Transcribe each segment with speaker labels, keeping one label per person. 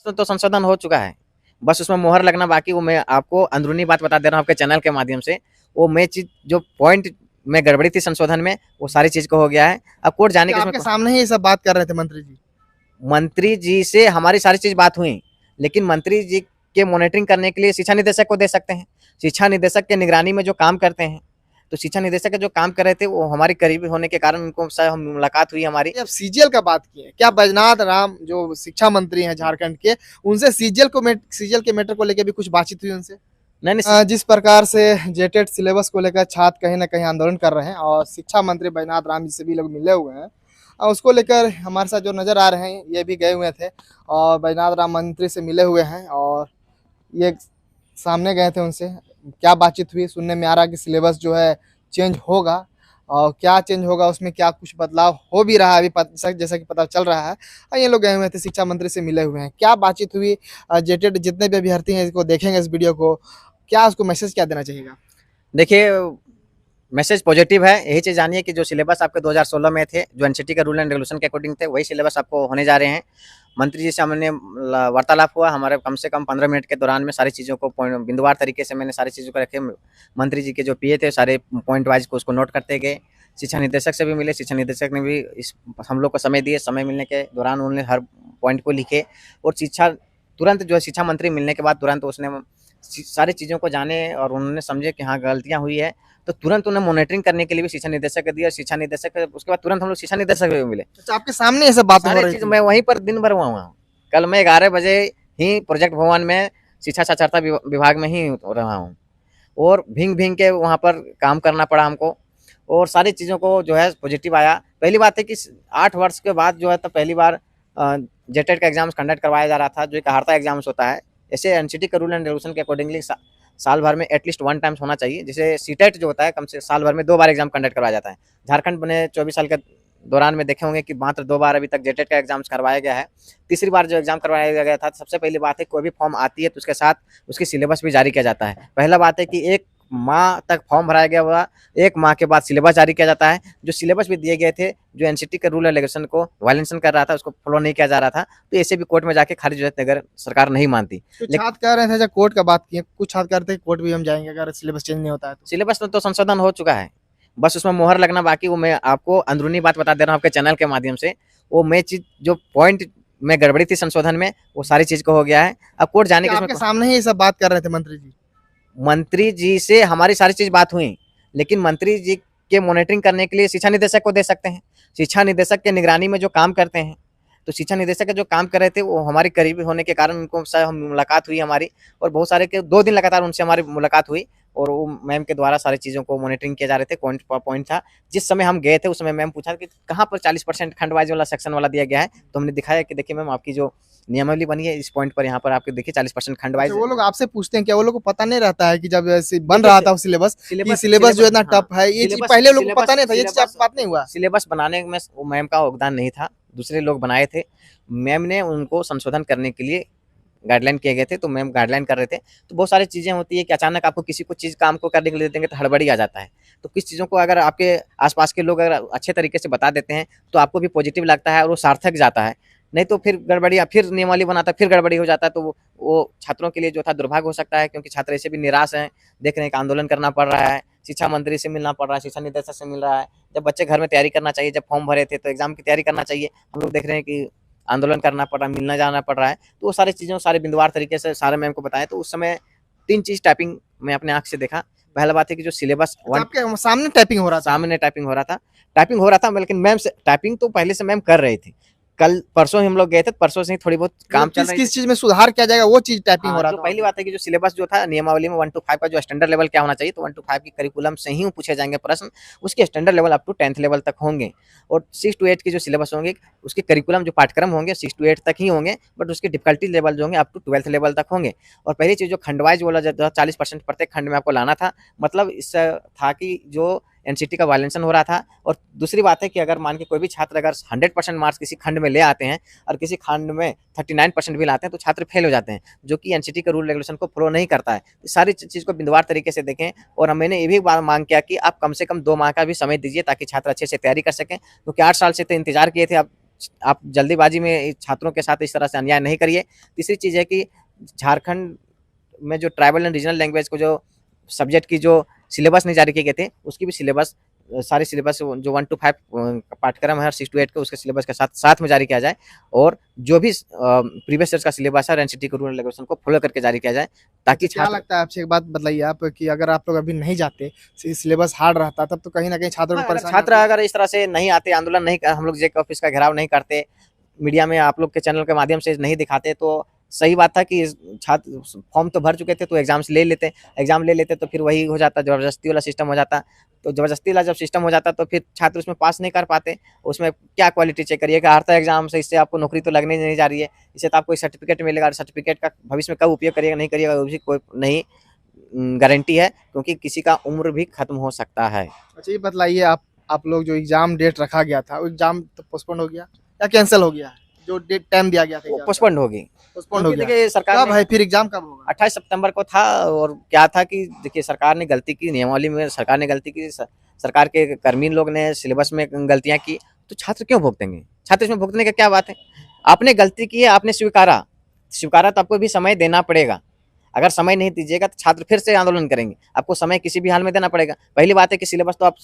Speaker 1: तो संशोधन हो चुका है, बस उसमें मोहर लगना बाकी। वो मैं आपको अंदरूनी बात बता दे रहा हूँ आपके चैनल के माध्यम से। वो मैं चीज जो पॉइंट में गड़बड़ी थी संशोधन में, वो सारी चीज को हो गया है। अब कोर्ट जाने
Speaker 2: कि
Speaker 1: के
Speaker 2: आपके
Speaker 1: इसमें
Speaker 2: सामने ही ये सब बात कर रहे थे मंत्री जी?
Speaker 1: मंत्री जी से हमारी सारी चीज बात हुई, लेकिन मंत्री जी के मॉनिटरिंग करने के लिए शिक्षा निदेशक को दे सकते हैं। शिक्षा निदेशक के निगरानी में जो काम करते हैं, तो शिक्षा निदेशक के जो काम कर रहे थे वो हमारे करीबी होने के कारण उनको मुलाकात हुई हमारी।
Speaker 2: अब सीजीएल का बात की है क्या? बैजनाथ राम जो शिक्षा मंत्री हैं झारखंड के, उनसे सीजीएल के मैटर को लेकर भी कुछ बातचीत हुई उनसे?
Speaker 1: नहीं नहीं।
Speaker 2: जिस प्रकार से जेटेड सिलेबस को लेकर छात्र कहीं ना कहीं आंदोलन कर रहे हैं और शिक्षा मंत्री बैजनाथ राम जी से भी लोग मिले हुए हैं, उसको लेकर हमारे साथ जो नजर आ रहे हैं ये भी गए हुए थे और बैजनाथ राम मंत्री से मिले हुए हैं और ये सामने गए थे उनसे। क्या बातचीत हुई सुनने में आ रहा है कि सिलेबस जो है चेंज होगा और क्या चेंज होगा उसमें क्या कुछ बदलाव हो भी रहा है अभी जैसा कि पता चल रहा है। और ये लोग गए हुए थे शिक्षा मंत्री से मिले हुए हैं। क्या बातचीत हुई? जेटेड जितने भी अभ्यर्थी हैं इसको देखेंगे इस वीडियो को, क्या उसको मैसेज क्या देना चाहिएगा?
Speaker 1: देखिए, मैसेज पॉजिटिव है। यही चीज़ जानिए कि जो सिलेबस आपके 2016 में थे, जो एनसीटी के रूल एंड रेगुलेशन के अकॉर्डिंग थे, वही सिलेबस आपको होने जा रहे हैं। मंत्री जी से हमने वार्तालाप हुआ, हमारे कम से कम 15 मिनट के दौरान में सारी चीज़ों को बिंदुवार तरीके से मैंने सारी चीज़ों को रखे। मंत्री जी के जो पीए थे सारे पॉइंट वाइज को उसको नोट करते गए। शिक्षा निदेशक से भी मिले, शिक्षा निदेशक ने भी इस हम लोग को समय दिए। समय मिलने के दौरान उन्होंने हर पॉइंट को लिखे और तुरंत जो है शिक्षा मंत्री मिलने के बाद तुरंत उसने सारी चीज़ों को जाने और उन्होंने समझे कि हाँ गलतियाँ हुई है, तो तुरंत उन्हें मॉनिटरिंग करने के लिए भी शिक्षा निदेशक को दिया। शिक्षा निदेशक उसके बाद तुरंत हम लोग शिक्षा निदेशक से भी मिले।
Speaker 2: अच्छा, आपके सामने ये सब बातें हो
Speaker 1: सारी
Speaker 2: रही
Speaker 1: चीज़
Speaker 2: थी?
Speaker 1: मैं वहीं पर दिन भर हुआ हूँ। कल मैं 11 बजे ही प्रोजेक्ट भवन में शिक्षा साक्षरता विभाग में ही रहा हूँ और भींग के वहाँ पर काम करना पड़ा हमको और सारी चीज़ों को जो है पॉजिटिव आया। पहली बात है कि 8 वर्ष के बाद जो है तो पहली बार जेटेड का एग्जाम्स कंडक्ट करवाया जा रहा था, जो एक हार्ता एग्जाम्स होता है। ऐसे एनसीटी के रूल एंड रेगुलेशन के अकॉर्डिंगली साल भर में एटलीस्ट 1 टाइम्स होना चाहिए। जैसे सीटेट जो होता है कम से साल भर में 2 बार एग्जाम कंडक्ट करवाया जाता है। झारखंड बने 24 साल के दौरान में देखे होंगे कि मात्र 2 बार अभी तक जेटेट का एग्जाम्स करवाया गया है। तीसरी बार जो एग्जाम करवाया गया था, सबसे पहली बात है कोई भी फॉर्म आती है तो उसके साथ उसकी सिलेबस भी जारी किया जाता है। पहला बात है कि 1 माह तक फॉर्म भराया गया हुआ, 1 माह के बाद सिलेबस जारी किया जाता है। जो सिलेबस भी दिए गए थे, जो एनसीटी के रूल एंड रेगुलेशन को वायलेशन कर रहा था, उसको फॉलो नहीं किया जा रहा था, तो ऐसे भी कोर्ट में जाके खारिज हो जाते अगर सरकार नहीं मानती।
Speaker 2: कुछ छात्र कह रहे थे जब कोर्ट का बात की, कुछ छात्र कह रहे थे कोर्ट भी हम जाएंगे अगर सिलेबस चेंज नहीं होता है तो।
Speaker 1: सिलेबस तो संशोधन हो चुका है, बस उसमें मोहर लगना बाकी। वो मैं आपको अंदरूनी बात बता दे रहा हूँ आपके चैनल के माध्यम से। वो मैं चीज जो पॉइंट में गड़बड़ी थी संशोधन में, वो सारी चीज को हो गया है। अब कोर्ट जाने के
Speaker 2: आपके सामने ही ये सब बात कर रहे थे मंत्री जी?
Speaker 1: मंत्री जी से हमारी सारी चीज बात हुई, लेकिन मंत्री जी के मॉनिटरिंग करने के लिए शिक्षा निदेशक को दे सकते हैं। शिक्षा निदेशक के निगरानी में जो काम करते हैं, तो शिक्षा निदेशक के जो काम कर रहे थे वो हमारे करीबी होने के कारण उनको मुलाकात हुई हमारी और बहुत सारे के 2 दिन लगातार उनसे हमारी मुलाकात हुई और वो मैम के द्वारा सारी चीज़ों को मॉनिटरिंग किए जा रहे थे। पॉइंट था, जिस समय हम गए थे उस समय मैम पूछा कि कहाँ पर 40% खंड वाइज वाला सेक्शन वाला दिया गया है, तो हमने दिखाया कि देखिए मैम आपकी जो नियमावली बनी है इस पॉइंट पर यहाँ पर आपके देखिए 40% खंड वाइज।
Speaker 2: अच्छा, वो लोग आपसे पूछते हैं क्या? वो लोग को पता नहीं रहता है कि जब ऐसे बन रहा था सिलेबस सिलेबस जो है इतना टफ है, ये चीज पहले लोग को पता नहीं था? ये चीज आपको बात नहीं हुआ?
Speaker 1: सिलेबस बनाने में मैम का योगदान नहीं था, दूसरे लोग बनाए थे। मैम ने उनको संशोधन करने के लिए गाइडलाइन किए गए थे, तो मैम गाइडलाइन कर रहे थे। तो बहुत सारी चीज़ें होती है कि अचानक आपको किसी को चीज़ काम को करने के लिए देंगे तो हड़बड़ी आ जाता है। तो किस चीज़ों को अगर आपके आसपास के लोग अगर अच्छे तरीके से बता देते हैं तो आपको भी पॉजिटिव लगता है और वो सार्थक जाता है। नहीं तो फिर गड़बड़ी फिर नियमावली बनाता है, फिर गड़बड़ी हो जाता है, तो वो छात्रों के लिए जो था दुर्भाग्य हो सकता है, क्योंकि छात्र ऐसे भी निराश हैं, देख रहे हैं कि आंदोलन करना पड़ रहा है, शिक्षा मंत्री से मिलना पड़ रहा है, शिक्षा निदेशक से मिल रहा है। जब बच्चे घर में तैयारी करना चाहिए, जब फॉर्म भरे थे तो एग्जाम की तैयारी करना चाहिए, हम लोग देख रहे हैं कि आंदोलन करना पड़ रहा है, मिलना जाना पड़ रहा है। तो वो सारी चीज़ों सारे बिंदुवार तरीके से सारे मैम को बताया। तो उस समय 3 चीज़ टाइपिंग मैं अपने आँख से देखा। पहला बात है कि जो सिलेबस
Speaker 2: आपके सामने टाइपिंग हो रहा था?
Speaker 1: सामने टाइपिंग हो रहा था, लेकिन मैम से टाइपिंग तो पहले से मैम कर रही थी। कल परसों ही हम लोग गए थे, परसों से ही थोड़ी बहुत काम चल रही।
Speaker 2: किस चीज में सुधार किया जाएगा वो चीज टाइपिंग हो रहा
Speaker 1: जो
Speaker 2: था?
Speaker 1: पहली बात है कि जो सिलेबस जो था नियमावली में 1 to 5 का जो स्टैंडर्ड लेवल क्या होना चाहिए, तो 1 to 5 की करिकुलम से ही पूछे जाएंगे प्रश्न, उसके standard level up to 10th level तक होंगे और 6 to 8 की जो सिलेबस होंगे उसके करिकुलम जो पाठ्यक्रम होंगे 6 to 8 तक ही होंगे, बट उसके डिफिकल्टी लेवल जो होंगे अप टू 12th लेवल तक होंगे। और पहली चीज़ जो खंड वाइज वाला जो 40% प्रत्येक खंड में आपको लाना था, मतलब इससे था कि जो एनसीटी का वायलेशन हो रहा था। और दूसरी बात है कि अगर मान के कोई भी छात्र अगर 100% मार्क्स किसी खंड में ले आते हैं और किसी खंड में 39% भी लाते हैं तो छात्र फेल हो जाते हैं, जो कि एनसीटी के रूल रेगुलेशन को फॉलो नहीं करता है। तो सारी चीज़ को बिंदुवार तरीके से देखें और मैंने ये भी मांग किया कि आप कम से कम 2 माह का भी समय दीजिए ताकि छात्र अच्छे से तैयारी कर सकें, क्योंकि 8 साल से तो इंतजार किए थे, अब आप जल्दीबाजी में छात्रों के साथ इस तरह से अन्याय नहीं करिए। तीसरी चीज़ है कि झारखंड में जो ट्राइबल एंड रीजनल लैंग्वेज को जो सब्जेक्ट की जो सिलेबस नहीं जारी किए गए थे, उसकी भी सिलेबस सारी सिलेबस जो 1 to 5 पाठ्यक्रम है और 6 to 8 के उसके सिलेबस के साथ में जारी किया जाए, और जो भी प्रीवियस ईयर्स का सिलेबस है और एनसीटी के रूल एंड रेगुलेशन को फॉलो करके जारी किया जाए, ताकि
Speaker 2: क्या लगता है आपसे, एक बात बताइए आप, कि अगर आप लोग अभी नहीं जाते, सिलेबस हार्ड रहता, तब तो कहीं ना कहीं छात्रों को परेशानी
Speaker 1: छात्र
Speaker 2: होती।
Speaker 1: अगर इस तरह से नहीं आते, आंदोलन नहीं, हम लोग जेक ऑफिस का घेराव नहीं करते, मीडिया में आप लोग के चैनल के माध्यम से नहीं दिखाते, तो सही बात था कि छात्र फॉर्म तो भर चुके थे तो एग्जाम ले लेते तो फिर वही हो जाता, जबरदस्ती वाला सिस्टम हो जाता। तो जबरदस्ती वाला जब सिस्टम हो जाता तो फिर छात्र उसमें पास नहीं कर पाते। उसमें क्या क्वालिटी चेक करिएगा, हारता एग्जाम से, इससे आपको नौकरी तो लगने नहीं जा रही है, इससे तो आपको एक सर्टिफिकेट मिलेगा, सर्टिफिकेट का भविष्य में कब उपयोग करिएगा नहीं करिएगा वो भी कोई नहीं गारंटी है, क्योंकि किसी का उम्र भी खत्म हो सकता है।
Speaker 2: अच्छा ये बताइए, आप लोग जो एग्जाम डेट रखा गया था, वो एग्जाम तो पोस्टपोन हो गया या कैंसिल हो गया? जो डेट टाइम दिया गया था
Speaker 1: वो
Speaker 2: एग्जाम का,
Speaker 1: पोस्टपोन्ड होगी,
Speaker 2: पोस्टपोन हो
Speaker 1: क्योंकि
Speaker 2: गया।
Speaker 1: देखिए सरकार
Speaker 2: कब है फिर एग्जाम, कब होगा?
Speaker 1: 28 सितंबर को था। और क्या था कि देखिए सरकार ने गलती की, नियमावली में सरकार ने गलती की, सरकार के कर्मी लोग ने सिलेबस में गलतियां की, तो छात्र क्यों भुगतेंगे? छात्र इसमें भुगतने का क्या बात है? आपने गलती की है, आपने स्वीकारा तो आपको भी समय देना पड़ेगा। अगर समय नहीं दीजिएगा तो छात्र फिर से आंदोलन करेंगे, आपको समय किसी भी हाल में देना पड़ेगा। पहली बात है कि सिलेबस तो आप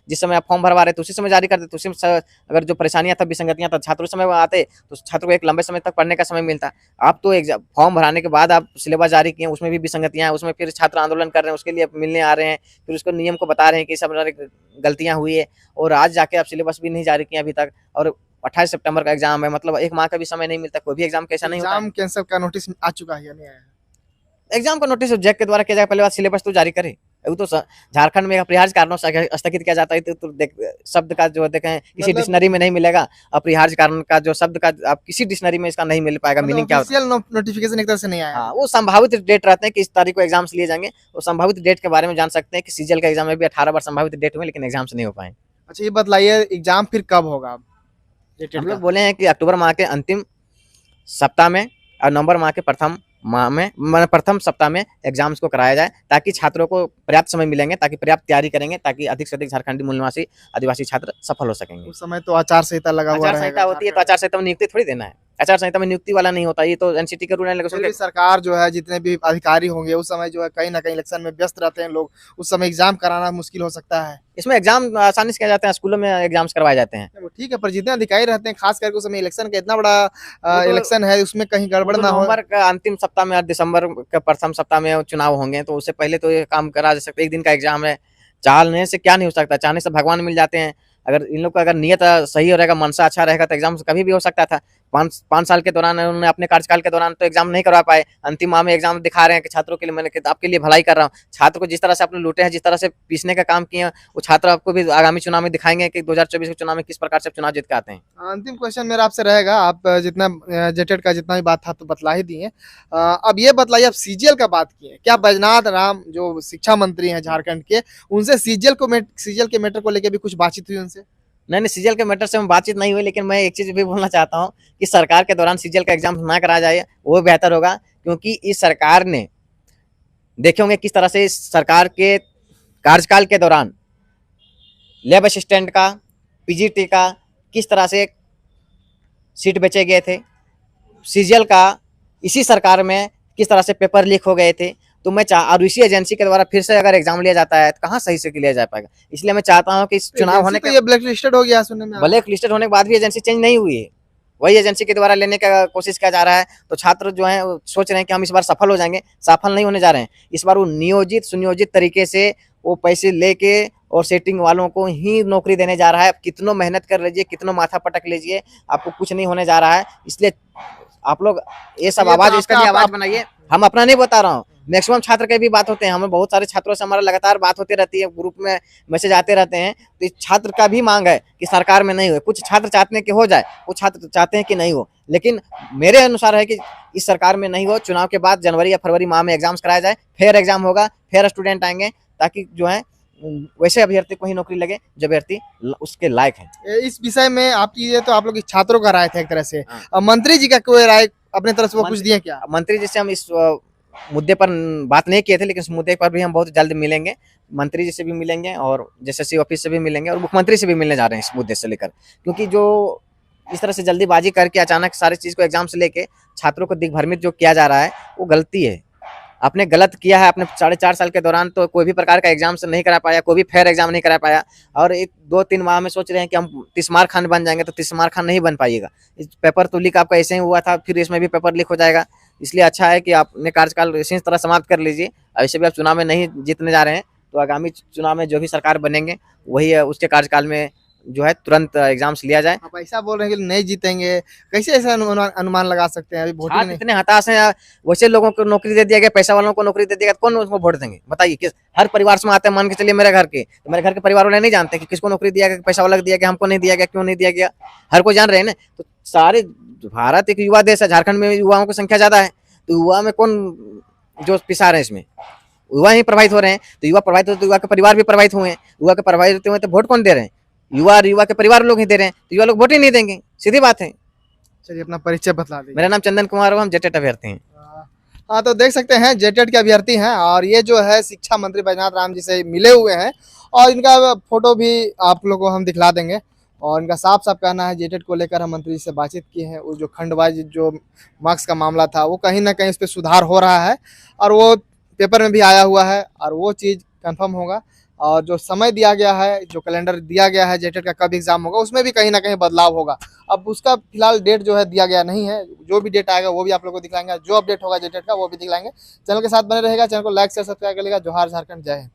Speaker 1: जिस समय आप फॉर्म भरवा रहे थे उसी समय जारी कर देते, उसी में अगर जो परेशानियां था, विसंगतियां था, छात्र उस समय आते तो छात्र को एक लंबे समय तक पढ़ने का समय मिलता। आप तो एग्जाम फॉर्म भराने के बाद आप सिलेबस जारी किए, उसमें भी विसंगतियां हैं, उसमें फिर छात्र आंदोलन कर रहे हैं, उसके लिए मिलने आ रहे हैं, फिर उसको नियम को बता रहे हैं कि सब गलतियां हुई है, और आज जाके आप सिलेबस भी नहीं जारी किए अभी तक, और 28 सितंबर का एग्जाम है, मतलब 1 माह का भी समय नहीं मिलता। कोई भी एग्जाम कैसा नहीं होता।
Speaker 2: एग्जाम कैंसिल का नोटिस आ चुका है या नहीं आया?
Speaker 1: एग्जाम का नोटिस जैक के द्वारा किया जाएगा, पहले बात सिलेबस तो जारी करे। वो तो झारखंड में अपरिहार्य कारणों से स्थगित किया जाता है, तो देख शब्द का जो देखें किसी
Speaker 2: मतलब
Speaker 1: डिक्शनरी में नहीं मिलेगा। अपरिहार्य कारण का जो शब्द का आप किसी डिक्शनरी में इसका नहीं मिल पाएगा, मीनिंग क्या होता है।
Speaker 2: ऑफिशियल नोटिफिकेशन एक तरह से नहीं आया।
Speaker 1: हाँ, वो संभावित डेट रहते हैं कि इस तारीख को एग्जाम्स लिए जाएंगे, वो संभावित डेट के बारे में जान सकते हैं कि सीजीएल का एग्जाम में भी 18 बार संभावित डेट हुए, लेकिन एग्जाम्स नहीं हो पाए।
Speaker 2: अच्छा ये बताइए, एग्जाम फिर कब होगा?
Speaker 1: हम लोग बोले हैं कि अक्टूबर माह के अंतिम सप्ताह में और नवंबर माह के प्रथम सप्ताह में एग्जाम्स को कराया जाए, ताकि छात्रों को पर्याप्त समय मिलेंगे, ताकि पर्याप्त तैयारी करेंगे, ताकि अधिक से अधिक झारखंडी मूल निवासी आदिवासी छात्र सफल हो सकेंगे।
Speaker 2: उस समय तो आचार संहिता लगा हुआ
Speaker 1: आचार संहिता होती है तो आचार संहिता में नियुक्ति थोड़ी देना है, आचार संहिता में नियुक्ति वाला नहीं होता, ये तो एनसीटी के रूल एंड रेगुलेशन
Speaker 2: फिर भी सरकार जो है, जितने भी अधिकारी होंगे उस समय जो है कहीं ना कहीं इलेक्शन में व्यस्त रहते हैं लोग, उस समय एग्जाम कराना मुश्किल हो सकता है।
Speaker 1: इसमें एग्जाम आसानी से किया जाते हैं, स्कूलों में एग्जाम्स करवाए जाते हैं।
Speaker 2: वो ठीक है, पर जितने अधिकारी रहते हैं, खास करके उस समय इलेक्शन का इतना बड़ा इलेक्शन है, उसमें कहीं गड़बड़ ना हो।
Speaker 1: नवंबर का अंतिम सप्ताह में और दिसंबर के प्रथम सप्ताह में चुनाव होंगे, तो उससे पहले तो ये काम करा जा सकता है। एक दिन का एग्जाम है, चाहने से क्या नहीं हो सकता, चाहने से भगवान मिल जाते हैं। अगर इन लोग का अगर नियत सही हो रहेगा, मनसा अच्छा रहेगा, तो एग्जाम कभी भी हो सकता था। 5 साल के दौरान उन्होंने अपने कार्यकाल के दौरान तो एग्जाम नहीं करवा पाए, अंतिम माह में एग्जाम दिखा रहे हैं कि छात्रों के लिए, मैंने आपके लिए भलाई कर रहा हूँ। छात्र को जिस तरह से आपने लूटे हैं, जिस तरह से पीसने का काम किए हैं, वो छात्र आपको भी आगामी चुनाव में दिखाएंगे कि 2024 के चुनाव में किस प्रकार से चुनाव जीत के आते हैं।
Speaker 2: अंतिम क्वेश्चन मेरा आपसे रहेगा, आप जितना जेटेड का जितना भी बात था तो बतला ही दिए। अब ये बतलाइए, आप सीजीएल का बात किए, क्या बैजनाथ राम जो शिक्षा मंत्री हैं झारखंड के, उनसे सीजीएल के मैटर को लेकर भी कुछ बातचीत हुई उनसे?
Speaker 1: नहीं, सीजीएल के मैटर से में बातचीत नहीं हुई, लेकिन मैं एक चीज भी बोलना चाहता हूँ कि सरकार के दौरान सीजीएल का एग्जाम ना कराया जाए, वो बेहतर होगा, क्योंकि इस सरकार ने देखे होंगे किस तरह से इस सरकार के कार्यकाल के दौरान लैब असिस्टेंट का, पीजीटी का किस तरह से सीट बेचे गए थे, सीजीएल का इसी सरकार में किस तरह से पेपर लीक हो गए थे। तो मैं और इसी एजेंसी के द्वारा फिर से अगर एग्जाम लिया जाता है तो कहाँ सही से लिया जा पाएगा। इसलिए मैं चाहता हूँ कि इस चुनाव होने
Speaker 2: के, ये ब्लैक लिस्टेड हो गया सुनने में।
Speaker 1: ब्लैक लिस्टेड होने के बाद भी एजेंसी चेंज नहीं हुई है, वही एजेंसी के द्वारा लेने का कोशिश किया जा रहा है। तो छात्र जो है सोच रहे हैं कि हम इस बार सफल हो जाएंगे, सफल नहीं होने जा रहे हैं। इस बार वो नियोजित सुनियोजित तरीके से वो पैसे लेके और सेटिंग वालों को ही नौकरी देने जा रहा है। कितनों मेहनत कर लीजिए, कितनों माथा पटक लीजिए, आपको कुछ नहीं होने जा रहा है। इसलिए आप लोग ये सब आवाज, इसका भी आवाज बनाइए। हम अपना नहीं बता रहा हूँ, मैक्सिमम छात्र के भी बात होते हैं, हमें बहुत सारे छात्रों से हमारा लगातार बात होती रहती है, ग्रुप में मैसेज आते रहते हैं। तो छात्र का भी मांग है कि सरकार में नहीं हो। कुछ छात्र चाहते हैं कि हो जाए, कुछ छात्र चाहते हैं कि नहीं हो, लेकिन मेरे अनुसार है कि इस सरकार में नहीं हो। चुनाव के बाद जनवरी या फरवरी माह में एग्जाम्स कराया जाए, फेयर एग्जाम होगा, फेयर स्टूडेंट आएंगे, ताकि जो है वैसे अभ्यर्थी को ही नौकरी लगे जो अभ्यर्थी उसके लायक है।
Speaker 2: इस विषय में आपकी ये तो आप लोग छात्रों का राय था एक तरह से, मंत्री जी का कोई राय अपने तरफ से वो कुछ दिए क्या?
Speaker 1: मंत्री जी से हम इस मुद्दे पर बात नहीं किए थे, लेकिन इस मुद्दे पर भी हम बहुत जल्द मिलेंगे। मंत्री जी से भी मिलेंगे और एसएससी ऑफिस से भी मिलेंगे और मुख्यमंत्री से भी मिलने जा रहे हैं इस मुद्दे से लेकर, क्योंकि जो इस तरह से जल्दीबाजी करके अचानक सारी चीज़ को एग्जाम से लेके छात्रों को दिग्भ्रमित जो किया जा रहा है वो गलती है। आपने गलत किया है, अपने 4.5 साल के दौरान तो कोई भी प्रकार का एग्जाम से नहीं करा पाया, कोई भी फेयर एग्जाम नहीं करा पाया, और एक 2-3 माह में सोच रहे हैं कि हम तिस्मार खान बन जाएंगे, तो तिस्मार खान नहीं बन पाइएगा। इस पेपर तो लीक आपका ऐसे ही हुआ था, फिर इसमें भी पेपर लीक हो जाएगा। इसलिए अच्छा है कि आप अपने कार्यकाल इसी तरह समाप्त कर लीजिए। ऐसे भी आप चुनाव में नहीं जीतने जा रहे हैं, तो आगामी चुनाव में जो भी सरकार बनेंगे वही उसके कार्यकाल में जो है तुरंत एग्जाम्स लिया जाए।
Speaker 2: आप ऐसा बोल रहे हैं कि नहीं जीतेंगे, कैसे ऐसा अनुमान लगा सकते हैं? अभी वोटिंग
Speaker 1: छात्र
Speaker 2: नहीं।
Speaker 1: इतने हताश हैं, वैसे लोगों को नौकरी दे दिया गया, पैसा वालों को नौकरी दे दिया गया, तो कौन उसको वोट देंगे बताइए? किस हर परिवार से आते हैं, मान के चलिए मेरे घर के, तो मेरे घर के परिवार वाले नहीं जानते कि किसको नौकरी दिया गया, पैसा वाला दिया गया, हमको नहीं दिया गया, क्यों नहीं दिया गया, हर कोई जान रहे हैं ना। तो सारे भारत एक युवा देश है, झारखंड में युवाओं की संख्या ज्यादा है, तो युवा में कौन जो पिसा रहे हैं इसमें? युवा ही प्रभावित हो रहे हैं। तो युवा प्रभावित हो तो युवा के परिवार भी प्रभावित हुए हैं, युवा के प्रभावित हुए तो वोट कौन दे रहे हैं? युवा और युवा के परिवार लोग ही दे रहे हैं, तो युवा लोग वोट ही नहीं देंगे, सीधी बात है।
Speaker 2: चलिए अपना परिचय बतला दीजिए।
Speaker 1: मेरा नाम चंदन कुमार है, हम जेटेट अभ्यर्थी हैं।
Speaker 2: हाँ, तो देख सकते हैं जेटेट के अभ्यर्थी हैं और ये जो है शिक्षा मंत्री बैजनाथ राम जी से मिले हुए हैं, और इनका फोटो भी आप लोगों को हम दिखला देंगे। और इनका साफ साफ कहना है जेटेट को लेकर हम मंत्री जी से बातचीत की है, वो जो खंडवाइज जो मार्क्स का मामला था वो कहीं ना कहीं उस पर सुधार हो रहा है, और वो पेपर में भी आया हुआ है, और वो चीज़ कंफर्म होगा। और जो समय दिया गया है, जो कैलेंडर दिया गया है जेटेट का कब एग्जाम होगा, उसमें भी कहीं ना कहीं बदलाव होगा। अब उसका फिलहाल डेट जो है दिया गया नहीं है, जो भी डेट आएगा वो भी आप लोगों को दिखलाएंगे, जो अपडेट होगा जेटेट का वो भी दिखलाएंगे। चैनल के साथ बने रहेगा, चैनल को लाइक शेयर सब्सक्राइब करेगा। जोहार झारखंड, जय हिंद।